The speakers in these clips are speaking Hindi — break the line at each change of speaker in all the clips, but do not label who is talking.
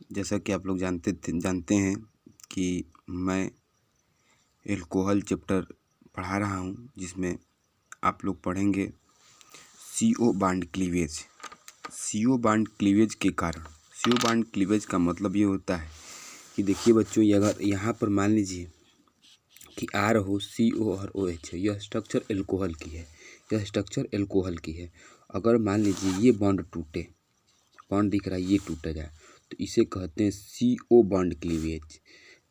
जैसा कि आप लोग जानते हैं कि मैं एल्कोहल चैप्टर पढ़ा रहा हूँ, जिसमें आप लोग पढ़ेंगे CO bond cleavage. CO bond cleavage के कारण, CO बॉन्ड क्लीवेज का मतलब ये होता है कि देखिए बच्चों, ये अगर यहाँ पर मान लीजिए कि R हो, CO और OH है, यह स्ट्रक्चर एल्कोहल की है, यह स्ट्रक्चर एल्कोहल की है। अगर मान लीजिए ये बॉन्ड टूटे, बॉन्ड दिख रहा है, ये टूटा जाए, तो इसे कहते हैं CO bond cleavage.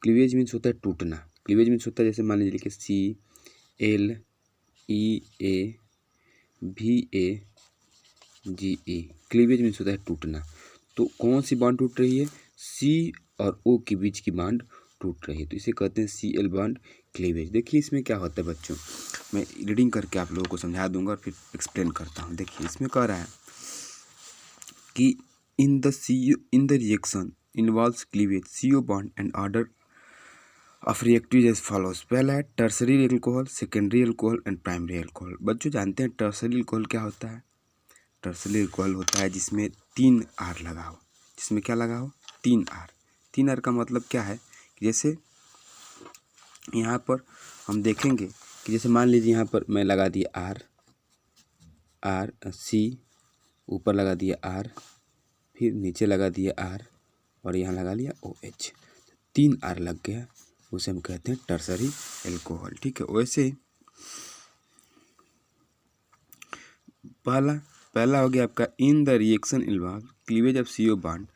Cleavage means होता है टूटना। क्लीवेज मीन्स होता है, जैसे मान लीजिए कि CLEAVAGE। क्लीवेज मीन्स होता है टूटना। तो कौन सी बॉन्ड टूट रही है? C और O के बीच की बॉन्ड टूट रही है, तो इसे कहते हैं CL बॉन्ड क्लीवेज। देखिए इसमें क्या होता है बच्चों, मैं रीडिंग करके आप लोगों को समझा दूंगा और फिर एक्सप्लेन करता हूँ। देखिए इसमें कह रहा है कि in the reaction involves cleavage, CO bond and order of reactives as follows। पहला है tertiary alcohol, secondary alcohol and primary alcohol. बच्चों जानते हैं टर्सरी एल्कोहल क्या होता है? टर्सरी एल्कोहल होता है जिसमें 3 R लगा हो। जिसमें क्या लगा हो? 3 R। 3 R का मतलब क्या है कि जैसे यहाँ पर हम देखेंगे कि जैसे मान लीजिए यहाँ पर मैं लगा दिया C, ऊपर लगा दिया R, फिर नीचे लगा दिया R और यहाँ लगा लिया OH। 3 R लग गया, उसे हम कहते हैं टर्सरी एल्कोहल। ठीक है, वैसे ही पहला हो गया आपका in the reaction involve cleavage of CO bond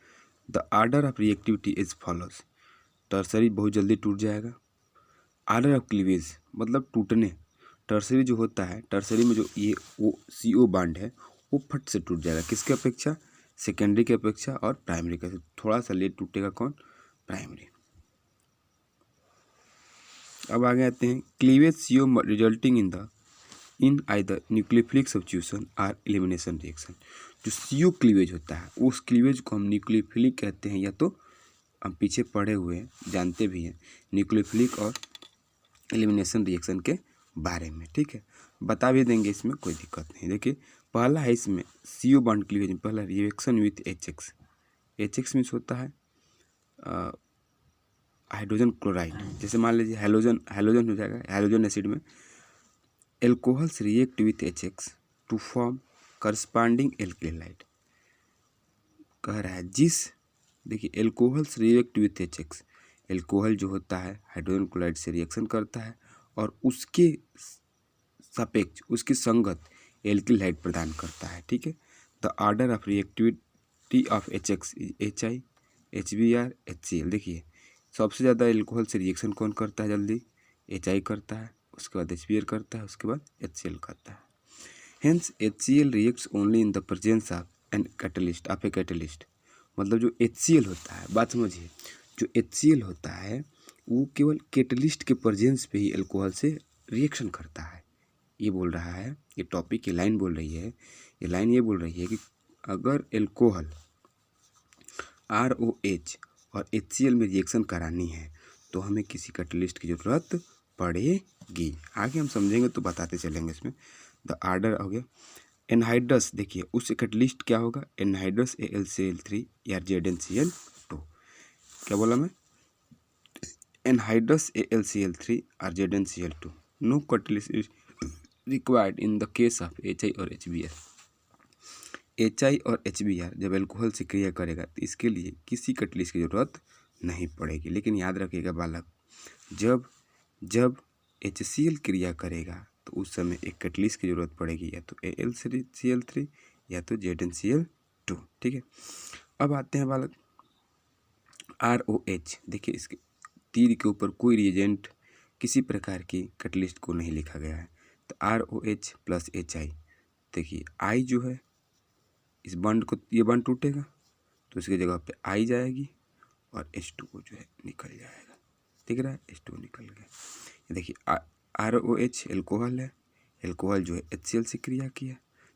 the order of reactivity is follows. Tertiary बहुत जल्दी टूट जाएगा। ऑर्डर ऑफ क्लीवेज मतलब टूटने। टर्सरी जो होता है, टर्सरी में जो ये CO बॉन्ड है वो फट से टूट जाएगा। किसके अपेक्षा? सेकेंडरी के अपेक्षा और प्राइमरी के। थोड़ा सा लेट टूटेगा कौन? प्राइमरी। अब आगे आते हैं cleavage CO resulting in either nucleophilic substitution और एलिमिनेशन रिएक्शन। जो CO क्लीवेज होता है उस क्लीवेज को हम न्यूक्लियोफिलिक कहते हैं, या तो हम पीछे पढ़े हुए हैं, जानते भी हैं न्यूक्लियोफिलिक और एलिमिनेशन रिएक्शन के बारे में। ठीक है, बता भी देंगे, इसमें कोई दिक्कत नहीं। देखिए पहला है इसमें CO बॉन्ड क्लीवेज में पहला reaction with HX। HX means होता है हाइड्रोजन क्लोराइड। जैसे मान लीजिए हैलोजन हो जाएगा, हैलोजन एसिड में alcohols react with HX to form corresponding alkyl halide. कह रहा है देखिए alcohols react with HX, alcohol जो होता है हाइड्रोजन क्लोराइड से रिएक्शन करता है और उसके सापेक्ष, उसकी संगत एल्किल हाइड प्रदान करता है। ठीक है, the order of reactivity of HX is HI, HBr, HCl। देखिए सबसे ज़्यादा एल्कोहल से रिएक्शन कौन करता है जल्दी? HI करता है, उसके बाद HBr करता है, उसके बाद HCl करता है। Hence HCl reacts only in the presence of an catalyst, of a catalyst. मतलब जो HCl होता है, बात समझिए, जो HCl होता है वो केवल कैटलिस्ट के प्रेजेंस पे ही एल्कोहल से रिएक्शन करता है। ये बोल रहा है, ये टॉपिक, ये लाइन बोल रही है, ये लाइन ये बोल रही है कि अगर एल्कोहल ROH और HCl में रिएक्शन करानी है तो हमें किसी कैटलिस्ट की ज़रूरत पड़ेगी। आगे हम समझेंगे तो बताते चलेंगे। इसमें द ऑर्डर हो गया एनहाइड्रस। देखिए उस कैटलिस्ट क्या होगा? एनहाइड्रस AlCl3 या ZnCl2। क्या बोला मैं? एनहाइड्रस AlCl3 और ZnCl2। No catalyst is required in the case of HI और HBr। HI और HBr जब एल्कोहल से क्रिया करेगा तो इसके लिए किसी कैटलिस्ट की ज़रूरत नहीं पड़ेगी। लेकिन याद रखिएगा बालक, जब HCl क्रिया करेगा तो उस समय एक कैटलिस्ट की ज़रूरत पड़ेगी, या तो AlCl3 या तो ZnCl2। ठीक है, अब आते हैं बालक ROH। देखिए इसके तीर के ऊपर कोई रिएजेंट, किसी प्रकार की कैटलिस्ट को नहीं लिखा गया है, तो ROH प्लस HI। देखिए I जो है इस बॉन्ड को, ये बॉन्ड टूटेगा तो उसकी जगह पे I जाएगी और H2O जो है निकल जाएगा। दिख रहा है, H2O निकल गया। ये देखिए ROH एल्कोहल है, एल्कोहल जो है HCl से क्रिया किया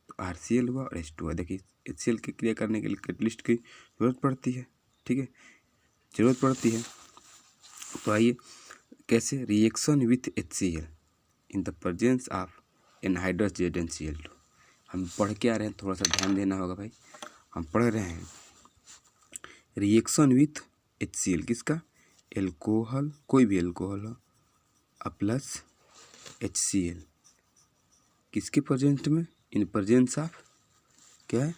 तो RCl हुआ और H2O। देखिए HCl की क्रिया करने के लिए कैटलिस्ट की ज़रूरत पड़ती है। ठीक है, ज़रूरत पड़ती है। तो आइए कैसे, reaction with HCl in the presence of anhydrous ZnCl2। हम पढ़ के आ रहे हैं, थोड़ा सा ध्यान देना होगा भाई, हम पढ़ रहे हैं। रिएक्शन विथ HCl, किसका, एल्कोहल, कोई भी एल्कोहल हो प्लस HCl, किसके प्रेजेंट में, इन प्रेजेंस ऑफ, क्या है,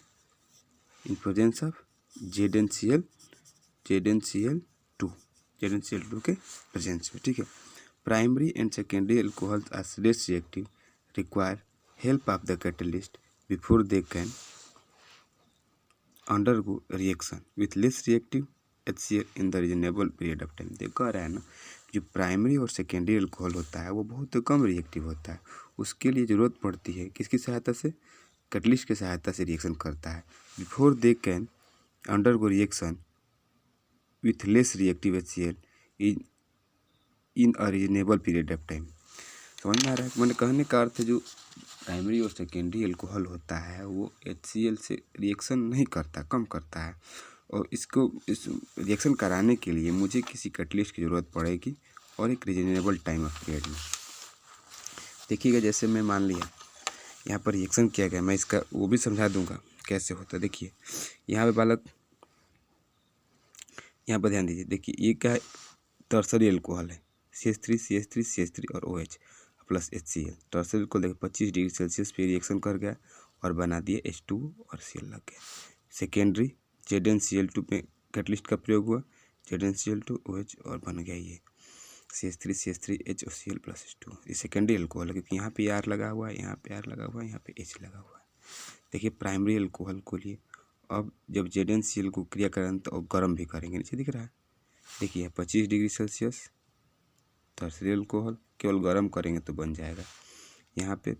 in presence of ZnCl, ZnCl2 के प्रेजेंस में, ठीक है। Primary and secondary alcohol are less reactive, require help of the catalyst before they can undergo reaction with less reactive HCl in the reasonable period of time. देखो कह रहा है ना, जो प्राइमरी और सेकेंडरी अल्कोहल होता है वो बहुत कम रिएक्टिव होता है, उसके लिए ज़रूरत पड़ती है किसकी सहायता से, कैटलिस्ट की सहायता से रिएक्शन करता है, before they can undergo reaction with less reactive HCl in a reasonable period of time. समझ में आ रहा है, मैंने कहने का अर्थ है जो प्राइमरी और सेकेंडरी अल्कोहल होता है वो HCl से रिएक्शन नहीं करता, कम करता है, और इसको इस रिएक्शन कराने के लिए मुझे किसी कैटलिस्ट की ज़रूरत पड़ेगी और एक रीजनेबल टाइम ऑफ पीरियड में। देखिएगा, जैसे मैं मान लिया यहाँ पर रिएक्शन किया गया, मैं इसका वो भी समझा दूंगा कैसे होता है। देखिए यहाँ पे बालक, यहाँ पर ध्यान दीजिए, देखिए ये क्या है, टर्सरी अल्कोहल है, CH3 और OH plus HCl। Tertiary alcohol देखिए 25 डिग्री सेल्सियस पे रिएक्शन कर गया और बना दिया H2 और Cl लग गया। सेकेंडरी ZnCl2 पे कैटलिस्ट का प्रयोग हुआ, ZnCl2 OH और बन गया ये CH3H और Cl प्लस H2। ये सेकेंडरी अल्कोहल है क्योंकि यहाँ पे R लगा हुआ है, यहाँ पे R लगा हुआ है, यहाँ पे H लगा हुआ है। देखिए प्राइमरी अल्कोहल को लिए अब जब ZnCl को क्रियाकरण तो गर्म भी करेंगे, नीचे दिख रहा है, देखिए 25 डिग्री सेल्सियस टर्सरी अल्कोहल, केवल गर्म करेंगे तो बन जाएगा। यहाँ पे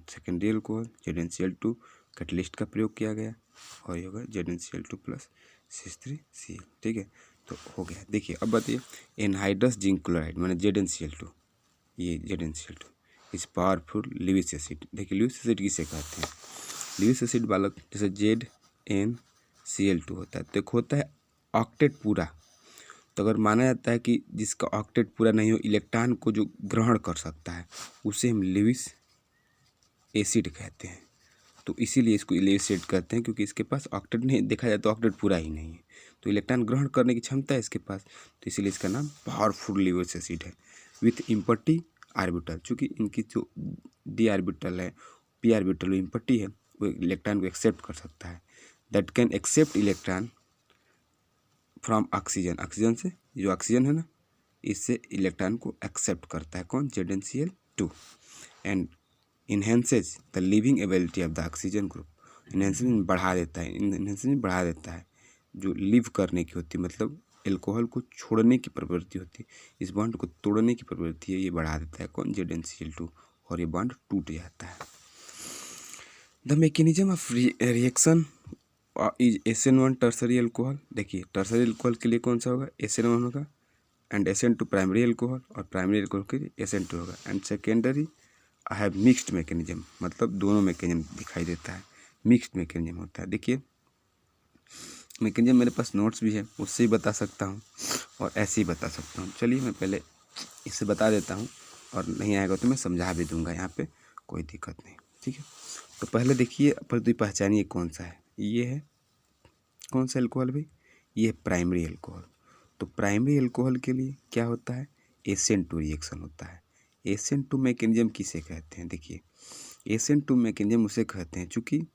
सेकेंडरी अल्कोहल ZnCl2 कैटलिस्ट का प्रयोग किया गया और ये होगा ZnCl2 प्लस CH3Cl, ठीक है, तो हो गया। देखिए अब बताइए, एनहाइड्रस जिंक क्लोराइड मैंने ZnCl2, ये ZnCl2 इस पावरफुल लिविस एसिड। देखिए लिविस एसिड किसे कहते हैं, लिविस एसिड बालक जैसे ZnCl2 होता है तो एक होता है ऑक्टेट पूरा, तो अगर माना जाता है कि जिसका ऑक्टेट पूरा नहीं हो, इलेक्ट्रॉन को जो ग्रहण कर सकता है उसे हम लिविस एसिड कहते हैं। तो इसीलिए इसको लिविस एसिड कहते हैं क्योंकि इसके पास ऑक्टेट नहीं, देखा जाए तो ऑक्टेट पूरा ही नहीं है, तो इलेक्ट्रॉन ग्रहण करने की क्षमता है इसके पास, तो इसीलिए इसका नाम पावरफुल लिविस एसिड है। विथ इम्पट्टी आर्बिटल, चूँकि इनकी जो डी आर्बिटल है, पी आर्बिटल इम्पट्टी है, वो इलेक्ट्रॉन को एक्सेप्ट कर सकता है। That can accept electron from oxygen, oxygen से, जो ऑक्सीजन है ना, इससे इलेक्ट्रॉन को एक्सेप्ट करता है कौन, ZnCl2, and enhances the living ability of the oxygen group. Enhancing बढ़ा देता है, इन्हेंसिंग बढ़ा देता है, जो लिव करने की होती है, मतलब एल्कोहल को छोड़ने की प्रवृत्ति होती है, इस बॉन्ड को तोड़ने की प्रवृत्ति है, ये बढ़ा देता है कौन, ZnCl2, और ये बॉन्ड टूट जाता है। The mechanism of reaction is SN1 tertiary alcohol. देखिए टर्सरी अल्कोहल के लिए कौन सा होगा, SN1 होगा, एंड SN2 प्राइमरी अल्कोहल, और प्राइमरी अल्कोहल के लिए SN2 होगा, and secondary I have mixed mechanism, मतलब दोनों मैकेनिज्म दिखाई देता है, मिक्स्ड मैकेनिज्म होता है। देखिए मैकेनिज्म मेरे पास नोट्स भी है, उससे ही बता सकता हूँ और ऐसे ही बता सकता हूँ। चलिए मैं पहले इससे बता देता हूँ, और नहीं आएगा तो मैं समझा भी दूंगा, यहाँ पे कोई दिक्कत नहीं, ठीक है। तो पहले देखिए पर पहचानिए कौन सा है, ये है कौन सा अल्कोहल भाई, ये है प्राइमरी अल्कोहल। तो प्राइमरी अल्कोहल के लिए क्या होता है, SN2 रिएक्शन होता है। SN2 मैकेनिज्म किसे कहते हैं, देखिए SN2 मैकेनिज्म उसे कहते हैं चूँकि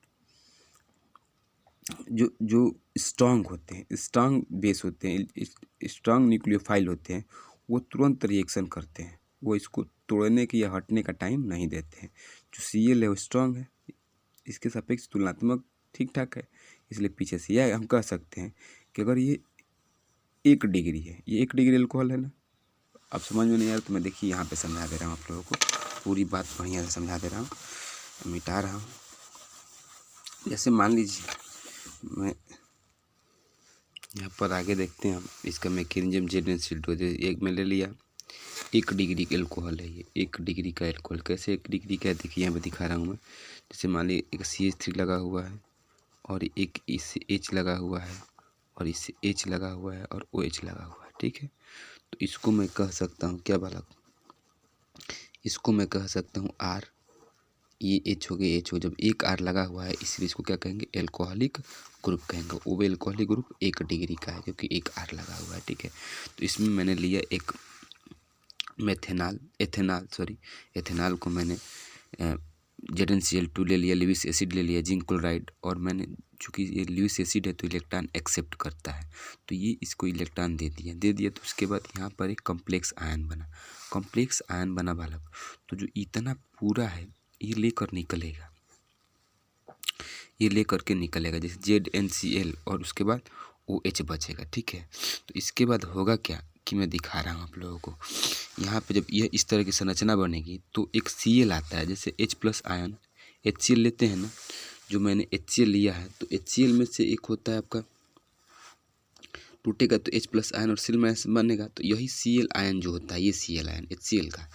जो स्ट्रांग होते हैं, स्ट्रांग बेस होते हैं, स्ट्रांग न्यूक्लियोफाइल होते हैं, वो तुरंत रिएक्शन करते हैं, वो इसको तोड़ने की या हटने का टाइम नहीं देते हैं। जो Cl है वो स्ट्रांग है, इसके सापेक्ष तुलनात्मक ठीक ठाक है, इसलिए पीछे से यह हम कह सकते हैं कि अगर ये 1 डिग्री है, ये 1 डिग्री अल्कोहल है ना, अब समझ में नहीं आ रहा तो मैं देखिए यहाँ पे समझा दे रहा हूँ आप लोगों को, पूरी बात बढ़िया से समझा दे रहा हूँ, मिटा रहा हूँ। जैसे मान लीजिए मैं यहाँ पर आगे देखते हैं हम इसका मैकेनिज्म ZnCl2, एक में ले लिया 1 डिग्री का अल्कोहल है, ये 1 डिग्री का अल्कोहल, कैसे 1 डिग्री का है देखिए यहाँ पे दिखा रहा हूँ मैं। जैसे मान लीजिए एक CH3 लगा हुआ है और एक इससे H लगा हुआ है और इससे H लगा हुआ है और OH लगा हुआ है, ठीक है। तो इसको मैं कह सकता हूँ क्या बालक, इसको मैं कह सकता हूँ R ये एच हो गया, एच हो, जब एक आर लगा हुआ है इसलिए इसको क्या कहेंगे, एल्कोहलिक ग्रुप कहेंगे। वो भी एल्कोहलिक ग्रुप 1 डिग्री का है क्योंकि एक आर लगा हुआ है, ठीक है। तो इसमें मैंने लिया एक एथेनॉल को मैंने ZnCl2 ले लिया, लुईस एसिड ले लिया, जिंक क्लोराइड, और मैंने चूँकि ये लुईस एसिड है तो इलेक्ट्रॉन एक्सेप्ट करता है, तो ये इसको इलेक्ट्रॉन दे दिया। तो उसके बाद यहाँ पर एक कॉम्प्लेक्स आयन बना वाला, तो जो इतना पूरा है ये लेकर निकलेगा, जैसे ZnCl और उसके बाद OH बचेगा, ठीक है। तो इसके बाद होगा क्या कि मैं दिखा रहा हूँ आप लोगों को। यहाँ पे जब यह इस तरह की संरचना बनेगी तो एक Cl आता है, जैसे H+ आयन HCl लेते हैं ना, जो मैंने HCl लिया है, तो HCl में से एक होता है आपका, टूटेगा तो H+ आयन और Cl- बनेगा, तो यही Cl आयन जो होता है, ये Cl आयन HCl का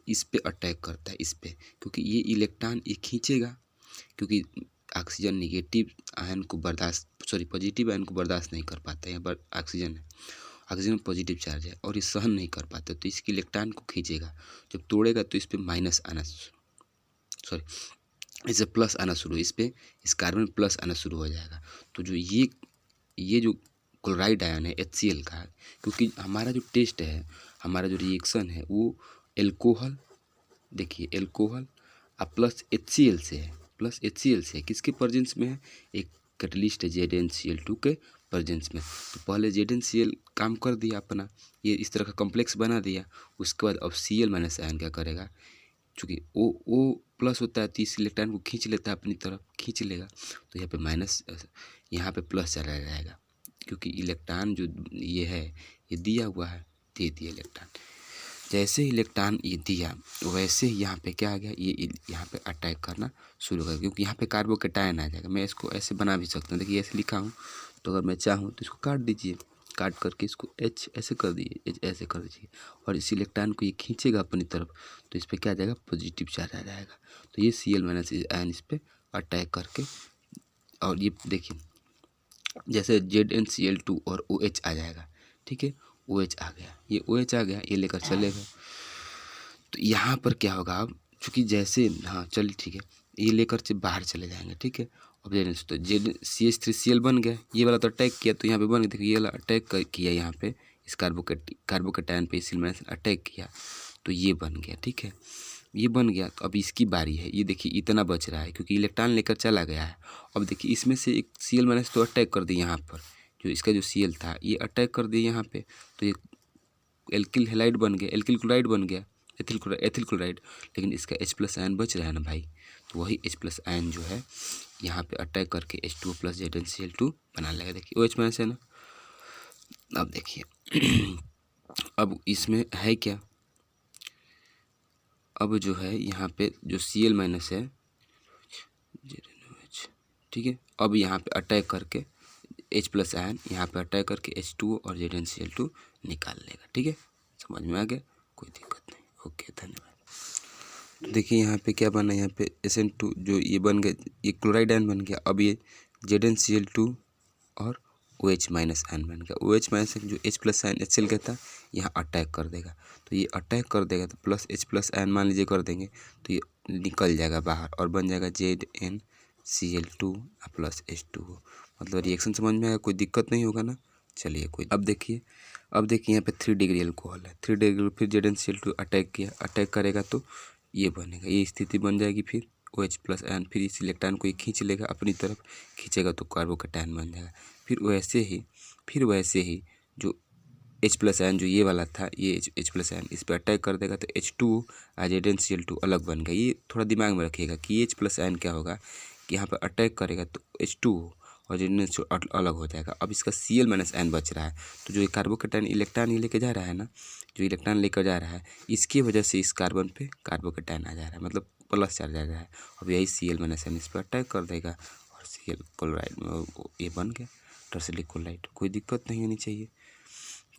इस पे अटैक करता है, इस पे, क्योंकि ये इलेक्ट्रॉन ये खींचेगा, क्योंकि ऑक्सीजन पॉजिटिव आयन को बर्दाश्त नहीं कर पाता है। यहाँ पर ऑक्सीजन पॉजिटिव चार्ज है और ये सहन नहीं कर पाता, तो इसके इलेक्ट्रॉन को खींचेगा, जब तोड़ेगा तो इस पे इसे प्लस आना शुरू, इस कार्बन प्लस आना शुरू हो जाएगा। तो जो ये जो क्लोराइड आयन है HCl का, क्योंकि हमारा जो टेस्ट है, हमारा जो रिएक्शन है वो एल्कोहल, देखिए एल्कोहल प्लस HCl से है, किसके प्रेजेंस में है, एक कैटलिस्ट है ZnCl2 के प्रेजेंस में। तो पहले ZnCl काम कर दिया अपना, ये इस तरह का कॉम्प्लेक्स बना दिया, उसके बाद अब Cl- आयन क्या करेगा, चूँकि O प्लस होता है तो इस इलेक्ट्रॉन को खींच लेता है अपनी तरफ, खींच लेगा, तो यहाँ पे माइनस, यहाँ पे प्लस चला जाएगा, क्योंकि इलेक्ट्रॉन जो ये है ये दिया हुआ है, दे दिया इलेक्ट्रॉन। जैसे इलेक्ट्रॉन ये दिया वैसे ही यहाँ पे क्या आ गया, ये यहाँ पे अटैक करना शुरू कर, क्योंकि यहाँ पे कार्बोकेटायन आ जाएगा। मैं इसको ऐसे बना भी सकता हूँ, देखिए ऐसे लिखा हूँ, तो अगर मैं चाहूँ तो इसको काट दीजिए, काट करके इसको H ऐसे कर दीजिए, H ऐसे कर दीजिए, और इस इलेक्ट्रॉन को ये खींचेगा अपनी तरफ, तो इस पर क्या आ जाएगा, पॉजिटिव चार्ज आ जाएगा। तो ये Cl- आयन इस पर अटैक करके, और ये देखिए जैसे ZnCl2 और OH आ जाएगा, ठीक है, OH आ गया, ये लेकर चलेगा। तो यहाँ पर क्या होगा, अब चूँकि जैसे, हाँ चलिए ठीक है, ये लेकर से बाहर चले जाएंगे, ठीक है। अब तो CH3Cl बन गया, ये वाला तो अटैक किया, तो यहाँ पे बन गया, देखिए ये वाला अटैक किया यहाँ पे, इस कार्बोकेटायन पे इस अटैक किया, तो ये बन गया, ठीक है, ये बन गया। तो अब इसकी बारी है, ये देखिए इतना बच रहा है क्योंकि इलेक्ट्रॉन लेकर चला गया है। अब देखिए इसमें से एक Cl- तो अटैक कर दिया यहाँ पर, जो इसका जो Cl था ये अटैक कर दिया यहाँ पे, तो ये एल्किल हैलाइड बन गया, एल्किल क्लोराइड बन गया, एथिल क्लोराइड, लेकिन इसका H+ आयन बच रहा है ना भाई, तो वही H+ आयन जो है यहाँ पे अटैक करके H2O+ ZnCl2 बना लेगा। देखिए OH- है ना। अब देखिए अब इसमें है क्या, अब जो है यहाँ पे जो Cl- है ZnOH, ठीक है, अब यहाँ पे अटैक करके H+ आयन यहाँ पे अटैक करके H2O और ZnCl2 निकाल लेगा, ठीक है, समझ में आ गया, कोई दिक्कत नहीं, ओके धन्यवाद। देखिए यहाँ पे क्या बना, यहाँ पे Sn2 जो ये बन गया, ये क्लोराइड आयन बन गया, अब ये ZnCl2 और OH- आयन बन गया, OH- जो H+ आयन HCl का था यहाँ अटैक कर देगा, तो ये अटैक कर देगा तो प्लस H+ आयन मान लीजिए कर देंगे, तो ये निकल जाएगा बाहर और बन जाएगा ZnCl2 + H2O। मतलब रिएक्शन समझ में आएगा, कोई दिक्कत नहीं होगा ना। चलिए कोई, अब देखिए यहाँ पे 3 डिग्री अल्कोहल है, 3 डिग्री, फिर ZnCl2 अटैक किया, अटैक करेगा तो ये बनेगा, ये स्थिति बन जाएगी, फिर OH+ आयन फिर इस इलेक्ट्रॉन को ये खींच लेगा अपनी तरफ, खींचेगा तो कार्बोकेटायन बन जाएगा। फिर वैसे ही जो H+ आयन जो ये वाला था, ये H+ आयन इस पर अटैक कर देगा तो H2O और ZnCl2 अलग बन गया। ये थोड़ा दिमाग में रखिएगा कि H+ आयन क्या होगा कि यहाँ पर अटैक करेगा तो H2O और ZnCl2 अलग हो जाएगा। अब इसका Cl- आयन बच रहा है, तो जो ये कार्बोकेटायन इलेक्ट्रॉन ये लेके जा रहा है ना, जो इलेक्ट्रॉन लेकर जा रहा है, इसकी वजह से इस कार्बन पे कार्बोकेटायन आ जा रहा है, मतलब प्लस चार्ज आ रहा है। अब यही Cl- आयन इस पर अटैक कर देगा और Cl क्लोराइड ये बन गया टर्सरी क्लोराइड। कोई दिक्कत नहीं होनी चाहिए,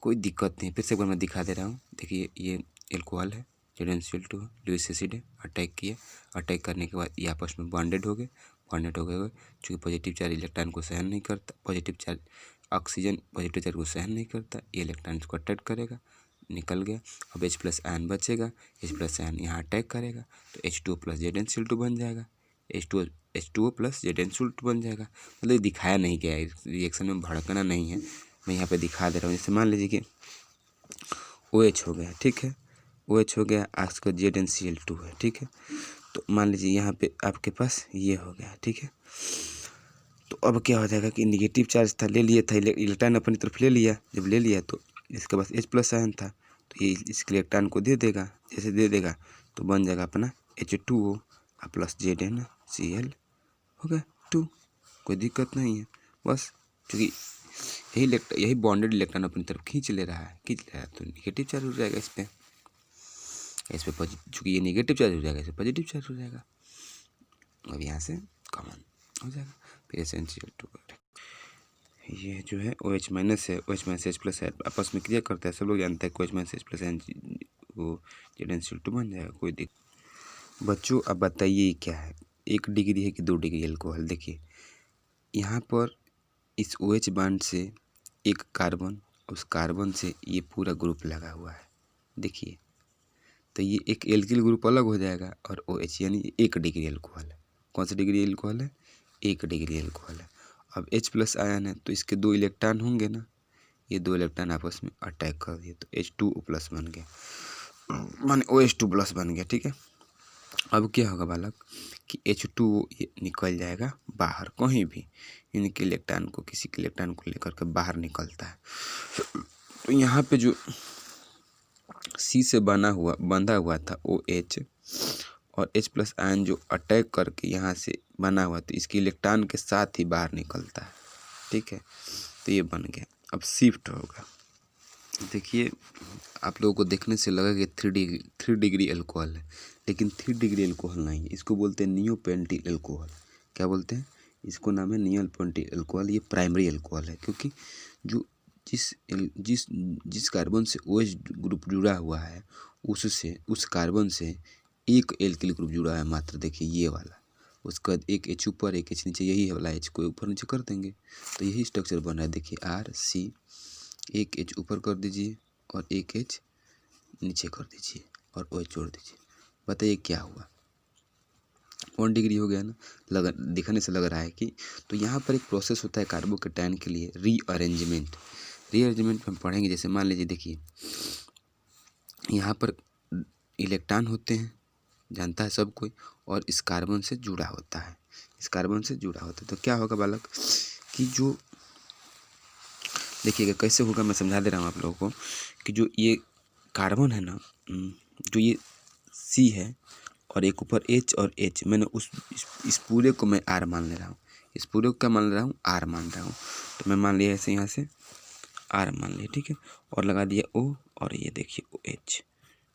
कोई दिक्कत नहीं। फिर से एक बार मैं दिखा दे रहा हूँ, देखिए ये एल्कोहल है, ZnCl2 है, लुईस एसिड है, अटैक किया, अटैक करने के बाद ये आपस में बॉन्डेड हो गए चूँकि पॉजिटिव चार्ज इलेक्ट्रॉन को सहन नहीं करता, ऑक्सीजन पॉजिटिव चार्ज को सहन नहीं करता, ये इलेक्ट्रॉन इसको अटैक करेगा, निकल गया। अब H प्लस आयन बचेगा, H प्लस आयन यहाँ अटैक करेगा तो H2O प्लस ZnCl2 बन जाएगा, H2O प्लस ZnCl2 बन जाएगा। मतलब ये दिखाया नहीं गया है, रिएक्शन में भड़कना नहीं है, मैं यहाँ पे दिखा दे रहा हूँ। जैसे मान लीजिए कि OH हो गया, ठीक है, OH हो गया, आपका ZnCl2 है, ठीक है। तो मान लीजिए यहाँ पे आपके पास ये हो गया, ठीक है। तो अब क्या हो जाएगा कि निगेटिव चार्ज था, ले लिया था, इलेक्ट्रॉन अपनी तरफ ले लिया, जब ले लिया तो इसके पास H प्लस आयन था तो ये इस इलेक्ट्रॉन को दे देगा, जैसे दे देगा तो बन जाएगा अपना H2O प्लस ZnCl हो गया 2। कोई दिक्कत नहीं है, बस क्योंकि यही बॉन्डेड इलेक्ट्रॉन अपनी तरफ खींच ले रहा है तो निगेटिव चार्ज हो जाएगा इस पर चूँकि ये निगेटिव चार्ज हो जाएगा, इस पर पॉजिटिव चार्ज हो जाएगा। अब यहाँ से कॉमन हो जाएगा, फिर NCl2 ये जो है OH माइनस है, OH माइनस H प्लस है, आपस में क्रिया करता है, सब लोग जानते हैं कि OH माइनस H प्लस वो ZnCl2 बन जाएगा, कोई दिक्कत। बच्चों अब बताइए क्या है, 1 डिग्री है कि 2 डिग्री अल्कोहल। देखिए यहाँ पर इस OH बांड से एक कार्बन, उस कार्बन से ये पूरा ग्रुप लगा हुआ है, देखिए तो ये एक एल्किल ग्रुप अलग हो जाएगा और OH यानी 1 डिग्री अल्कोहल है। कौन सा डिग्री अल्कोहल है? 1 डिग्री अल्कोहल है। अब H प्लस आयन है तो इसके 2 इलेक्ट्रॉन होंगे ना, ये 2 इलेक्ट्रॉन आपस में अटैक कर दिए तो H2O प्लस बन गया, माने OH2 प्लस बन गया, ठीक है। अब क्या होगा बालक कि H2O निकल जाएगा बाहर, कहीं भी इनके इलेक्ट्रॉन को, किसी के इलेक्ट्रॉन को लेकर के बाहर निकलता है। तो यहाँ पे जो C से बंधा हुआ था OH और H प्लस आयन जो अटैक करके यहाँ से बना हुआ तो इसके इलेक्ट्रॉन के साथ ही बाहर निकलता है, ठीक है। तो ये बन गया, अब शिफ्ट होगा। देखिए आप लोगों को देखने से लगा कि 3 डिग्री अल्कोहल है, लेकिन 3 डिग्री अल्कोहल नहीं है, इसको बोलते हैं नियोपेंटिल अल्कोहल। क्या बोलते हैं? इसको नाम है नियोपेंटिल अल्कोहल। ये प्राइमरी अल्कोहल है क्योंकि जो जिस कार्बन से OH ग्रुप जुड़ा हुआ है उस कार्बन से एक एल्किल ग्रुप जुड़ा है मात्र, देखिए ये वाला, उसके बाद एक H ऊपर एक H नीचे, यही वाला H को ऊपर नीचे कर देंगे तो यही स्ट्रक्चर बन रहा है। देखिए RC, एक H ऊपर कर दीजिए और एक H नीचे कर दीजिए और OH जोड़ दीजिए, बताइए क्या हुआ? 1 डिग्री हो गया ना। दिखने से लग रहा है कि तो यहाँ पर एक प्रोसेस होता है कार्बोकेटायन के लिए, रीअरेंजमेंट में हम पढ़ेंगे। जैसे मान लीजिए, देखिए यहाँ पर इलेक्ट्रॉन होते हैं, जानता है सब कोई, और इस कार्बन से जुड़ा होता है, तो क्या होगा बालक कि जो देखिएगा कैसे होगा, मैं समझा दे रहा हूँ आप लोगों को कि जो ये कार्बन है ना, जो ये C है और एक ऊपर H और H, मैंने इस पूरे को मैं R मान ले रहा हूँ, इस पूरे को क्या मान ले रहा हूँ? R मान रहा हूँ। तो मैं मान लिया ऐसे, यहाँ से R मान लिया, ठीक है, और लगा दिया O और ये देखिए OH,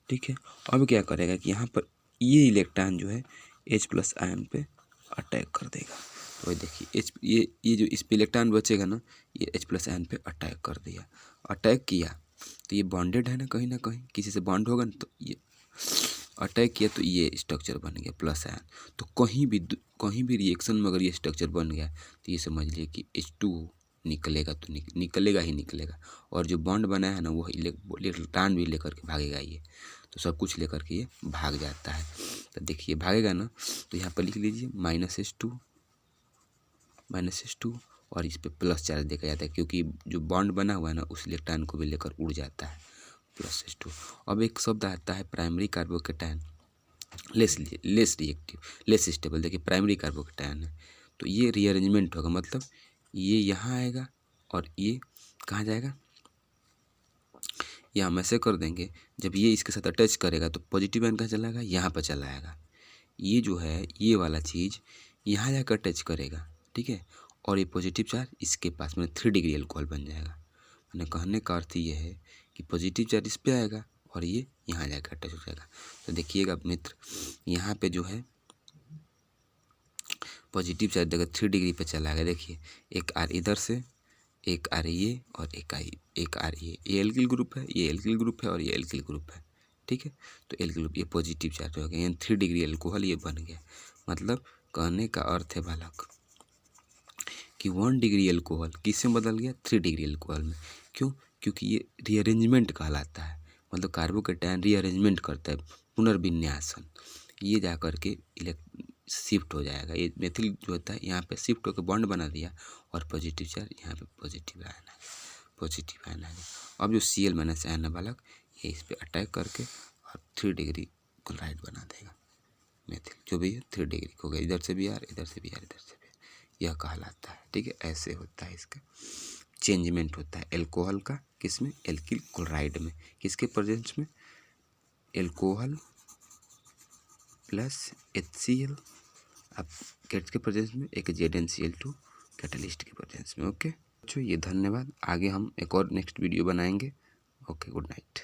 ठीक है। अब क्या करेगा कि यहाँ पर ये इलेक्ट्रॉन जो है H प्लस आयन पे अटैक कर देगा। तो देखिए ये जो इस पे इलेक्ट्रॉन बचेगा ना, ये H प्लस आयन पे अटैक कर दिया, अटैक किया तो ये बॉन्डेड है ना कहीं किसी से बॉन्ड होगा ना, तो ये अटैक किया तो ये स्ट्रक्चर बन गया प्लस आयन। तो कहीं भी रिएक्शन में अगर ये स्ट्रक्चर बन गया तो ये समझ लिए कि H2O निकलेगा, तो निकलेगा ही निकलेगा, और जो बॉन्ड बना है ना वो इलेक्ट्रॉन भी लेकर के भागेगा, ये तो सब कुछ लेकर के ये भाग जाता है। तो देखिए भागेगा ना, तो यहाँ पर लिख लीजिए -H2 और इस पे प्लस चार्ज देखा जाता है क्योंकि जो बॉन्ड बना हुआ है ना उस इलेक्ट्रॉन को भी लेकर उड़ जाता है, +H2। अब एक शब्द आता है primary carbocation, less reactive, less stable. देखिए प्राइमरी कार्बोकेटायन है तो ये रीअरेंजमेंट होगा, मतलब ये यहाँ आएगा और ये कहाँ जाएगा, ये हम ऐसे कर देंगे, जब ये इसके साथ अटैच करेगा तो पॉजिटिव आयन कहाँ चला जाएगा? यहाँ पर चला आएगा। ये जो है ये वाला चीज़ यहाँ जाकर अटैच करेगा, ठीक है, और ये पॉजिटिव चार्ज इसके पास में 3 डिग्री अल्कोहल बन जाएगा। मैंने कहने का अर्थ ये है कि पॉजिटिव चार्ज इस पे आएगा और ये यहाँ जाकर अटैच हो जाएगा। तो देखिएगा मित्र, यहाँ पे जो है पॉजिटिव चार्ज देखो 3 डिग्री पे चला गया, देखिए एक R इधर से, एक R ये और एक R ये एल्किल ग्रुप है, ये एल्किल ग्रुप है और ये एल्किल ग्रुप है, ठीक है। तो एल्किल ग्रुप ये पॉजिटिव चार्ज हो गया, यानी 3 डिग्री अल्कोहल ये बन गया। मतलब कहने का अर्थ है बालक कि 1 डिग्री अल्कोहल किस में बदल गया? 3 डिग्री अल्कोहल में। क्यों? क्योंकि ये रीअरेंजमेंट कहलाता है, मतलब कार्बोकेटायन रीअरेंजमेंट करता है, पुनर्विन्यासन, ये जा कर के शिफ्ट हो जाएगा। ये मेथिल जो होता है यहाँ पे शिफ्ट होकर बॉन्ड बना दिया और पॉजिटिव चार्ज यहाँ पे पॉजिटिव आयन आ गया, पॉजिटिव आयन आ गया। अब जो Cl माइनस आयन है बालक, ये इस पर अटैक करके और 3 डिग्री क्लोराइड बना देगा मेथिल, जो भी है 3 डिग्री हो गया, इधर से भी आर, इधर से भी आर, इधर से भी आर, यह कहलाता है। ठीक है, ऐसे होता है इसका चेंजमेंट होता है एल्कोहल का, किसमें, एल्किल क्लोराइड में, किसके प्रेजेंस में, एल्कोहल प्लस HCl अब किसके प्रेजेंस में, एक ZnCl2 कैटलिस्ट के प्रेजेंस में। ओके, ये धन्यवाद। आगे हम एक और नेक्स्ट वीडियो बनाएंगे। Okay, good night.